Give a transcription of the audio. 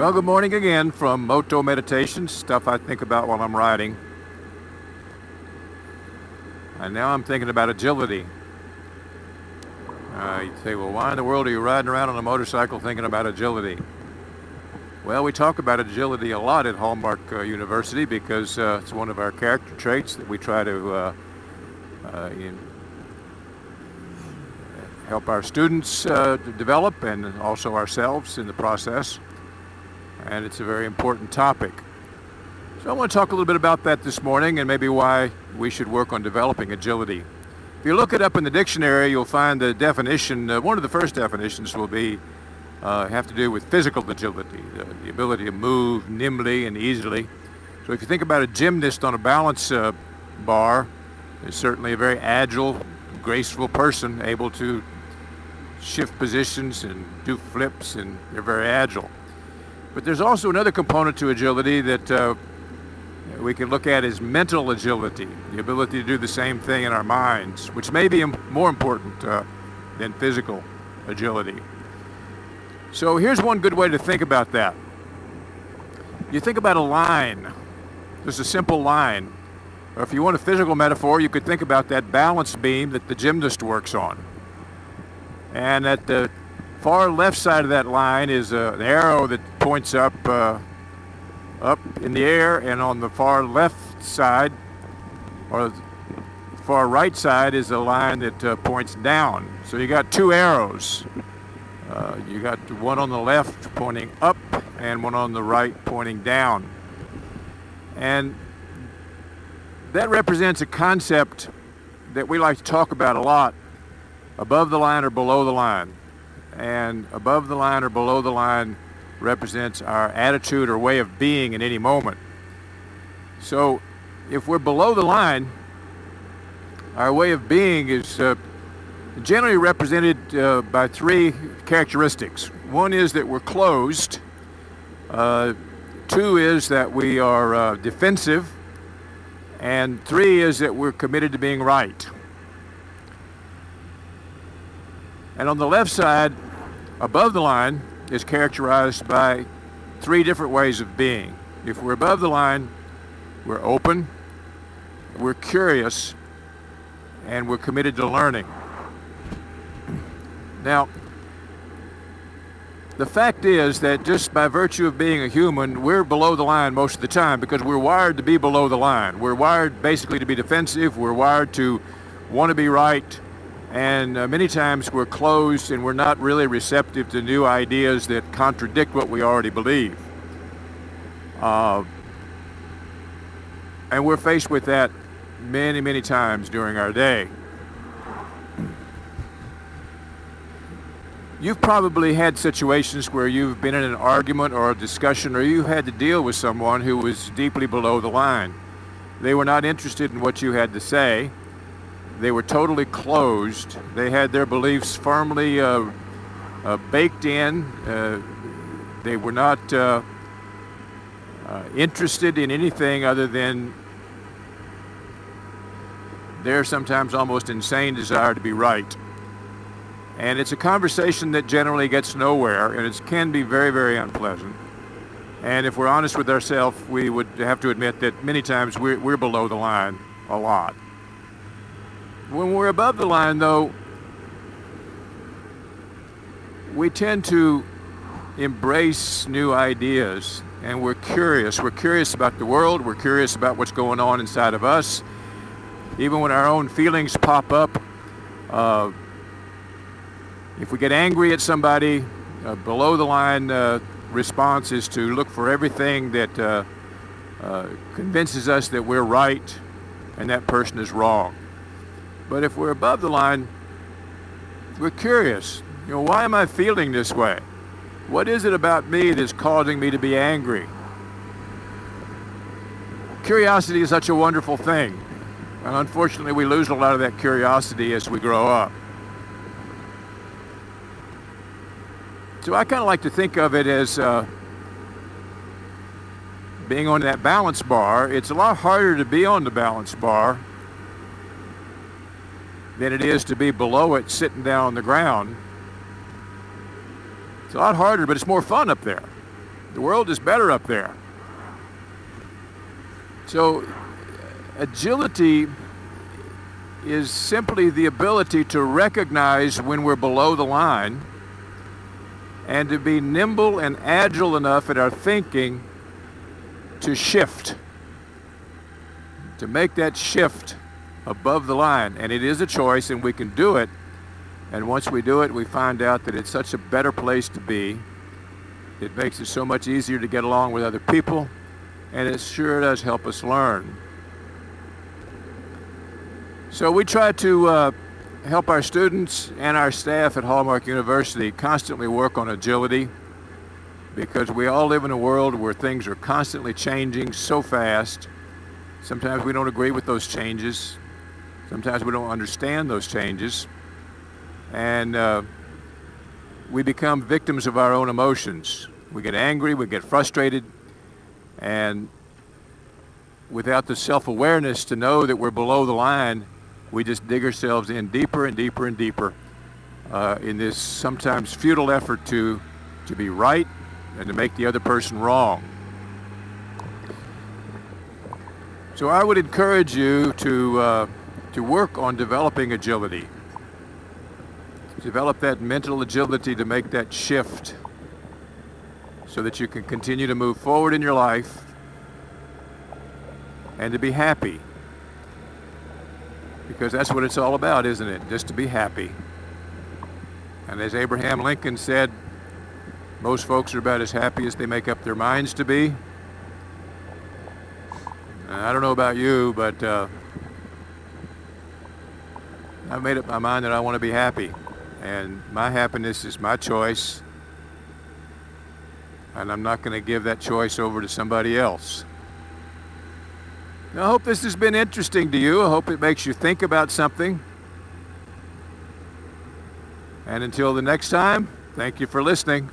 Well, good morning again from Moto Meditations, stuff I think about while I'm riding. And now I'm thinking about agility. You say, well, why in the world are you riding around on a motorcycle thinking about agility? Well, we talk about agility a lot at Hallmark University because it's one of our character traits that we try to help our students develop and also ourselves in the process. And it's a very important topic. So I want to talk a little bit about that this morning and maybe why we should work on developing agility. If you look it up in the dictionary, you'll find the definition, one of the first definitions will be have to do with physical agility, the ability to move nimbly and easily. So if you think about a gymnast on a balance bar, is certainly a very agile, graceful person, able to shift positions and do flips, and they're very agile. But there's also another component to agility that we can look at as mental agility, the ability to do the same thing in our minds, which may be more important than physical agility. So here's one good way to think about that. You think about a line, just a simple line. Or if you want a physical metaphor, you could think about that balance beam that the gymnast works on. And at the far left side of that line is an arrow that points up in the air, and on the far left side, or far right side, is a line that points down. So you got two arrows. You got one on the left pointing up and one on the right pointing down. And that represents a concept that we like to talk about a lot, above the line or below the line. And above the line or below the line represents our attitude or way of being in any moment. So if we're below the line, our way of being is generally represented by three characteristics. One is that we're closed. Two is that we are defensive. And three is that we're committed to being right. And on the left side, above the line, is characterized by three different ways of being. If we're above the line, we're open, we're curious, and we're committed to learning. Now, the fact is that just by virtue of being a human, we're below the line most of the time because we're wired to be below the line. We're wired basically to be defensive. We're wired to want to be right. And many times we're closed and we're not really receptive to new ideas that contradict what we already believe. And we're faced with that many, many times during our day. You've probably had situations where you've been in an argument or a discussion, or you had to deal with someone who was deeply below the line. They were not interested in what you had to say. They were totally closed. They had their beliefs firmly baked in. They were not interested in anything other than their sometimes almost insane desire to be right. And it's a conversation that generally gets nowhere, and it can be very, very unpleasant. And if we're honest with ourselves, we would have to admit that many times we're below the line a lot. When we're above the line, though, we tend to embrace new ideas, and we're curious. We're curious about the world. We're curious about what's going on inside of us. Even when our own feelings pop up, if we get angry at somebody, below the line response is to look for everything that convinces us that we're right and that person is wrong. But if we're above the line, we're curious. Why am I feeling this way? What is it about me that's causing me to be angry? Curiosity is such a wonderful thing. And unfortunately, we lose a lot of that curiosity as we grow up. So I kind of like to think of it as being on that balance bar. It's a lot harder to be on the balance bar than it is to be below it sitting down on the ground. It's a lot harder, but it's more fun up there. The world is better up there. So agility is simply the ability to recognize when we're below the line and to be nimble and agile enough in our thinking to shift, to make that shift above the line. And it is a choice, and we can do it. And once we do it, we find out that it's such a better place to be. It makes it so much easier to get along with other people, and it sure does help us learn. So we try to help our students and our staff at Hallmark University constantly work on agility, because we all live in a world where things are constantly changing so fast. Sometimes we don't agree with those changes. Sometimes we don't understand those changes. And we become victims of our own emotions. We get angry, we get frustrated, and without the self-awareness to know that we're below the line, we just dig ourselves in deeper and deeper and deeper in this sometimes futile effort to be right and to make the other person wrong. So I would encourage you to work on developing agility. Develop that mental agility to make that shift so that you can continue to move forward in your life and to be happy. Because that's what it's all about, isn't it? Just to be happy. And as Abraham Lincoln said, most folks are about as happy as they make up their minds to be. And I don't know about you, but I've made up my mind that I want to be happy. And my happiness is my choice. And I'm not going to give that choice over to somebody else. Now, I hope this has been interesting to you. I hope it makes you think about something. And until the next time, thank you for listening.